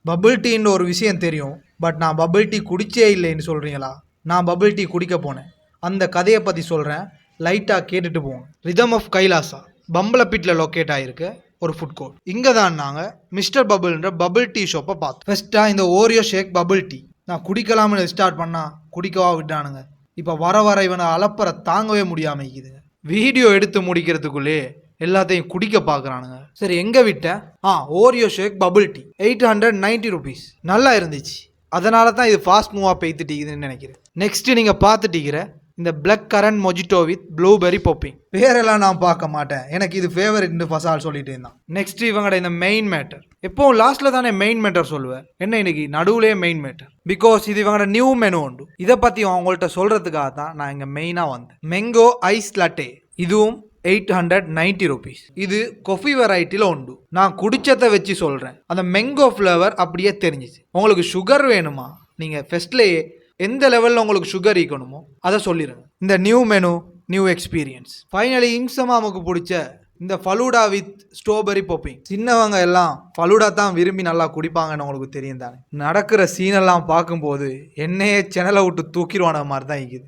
Bubble டீன்னு ஒரு விஷயம் தெரியும், பட் நான் பபிள் டீ குடிச்சே இல்லைன்னு சொல்கிறீங்களா? நான் பபிள் டீ குடிக்க போனேன், அந்த கதையை பற்றி சொல்கிறேன், லைட்டாக கேட்டுட்டு போங்க. ரிதம் ஆஃப் கைலாசா பம்பலப்பிட்டில் லொக்கேட் ஆகிருக்கு ஒரு ஃபுட் கோர்ட். இங்கே தான் நாங்கள் மிஸ்டர் பபிள்ன்ற பபிள் டீ ஷாப்பை பார்த்தோம். ஃபஸ்ட்டாக இந்த ஓரியோ ஷேக் பபிள் டீ நான் குடிக்கலாம்னு ஸ்டார்ட் பண்ணால் குடிக்கவா விட்டானுங்க. இப்போ வர வர இவனை அலப்பறை தாங்கவே முடியாமல் இருக்குதுங்க. வீடியோ எடுத்து முடிக்கிறதுக்குள்ளே எல்லாத்தையும் குடிக்க பார்க்குறானுங்க. சரி எங்கே விட்டேன்? ஓரியோ ஷேக் பபிள் டீ 890 rupees. நல்லா இருந்துச்சு, அதனால தான் இது ஃபாஸ்ட் மூவாக பெய்த்துட்டீங்கன்னு நினைக்கிறேன். நெக்ஸ்ட்டு நீங்கள் பார்த்துட்டீங்கிற இந்த black currant mojito with blueberry popping. பேரெல்லாம் நான் பார்க்க மாட்டேன், எனக்கு இது ஃபேவரட்னு ஃபசால் சொல்லிட்டு இருந்தான். நெக்ஸ்ட் இவங்கட இந்த மெயின் மேட்டர். எப்போவும் லாஸ்ட்டில் தானே மெயின் மேட்டர் சொல்லுவேன், என்ன இன்னைக்கு நடுவுலே மெயின் மேட்டர். பிகாஸ் இது இவங்கட நியூ மெனு உண்டு. இதை பற்றி அவங்கள்ட்ட சொல்கிறதுக்காக தான் நான் இங்கே மெயினாக வந்தேன். மேங்கோ ஐஸ் லட்டே, இதுவும் 890 rupees. இது கொஃபி வெரைட்டியில் உண்டு. நான் குடிச்சதை வச்சு சொல்கிறேன், அந்த மேங்கோ ஃப்ளேவர் அப்படியே தெரிஞ்சிச்சு. உங்களுக்கு சுகர் வேணுமா, நீங்கள் ஃபஸ்ட்லேயே எந்த லெவலில் உங்களுக்கு சுகர் ஈக்கணுமோ அதை சொல்லிடுங்க. இந்த new menu, new experience. Finally இம்சமா நமக்கு பிடிச்ச இந்த ஃபலூடா வித் ஸ்ட்ராபெரி பாப்பிங். சின்னவங்க எல்லாம் ஃபலூடா தான் விரும்பி நல்லா குடிப்பாங்கன்னு உங்களுக்கு தெரியும் தானே. நடக்கிற சீனெல்லாம் பார்க்கும்போது என்னையே சேனலை விட்டு தூக்கிடுவான மாதிரி தான் இருக்குது.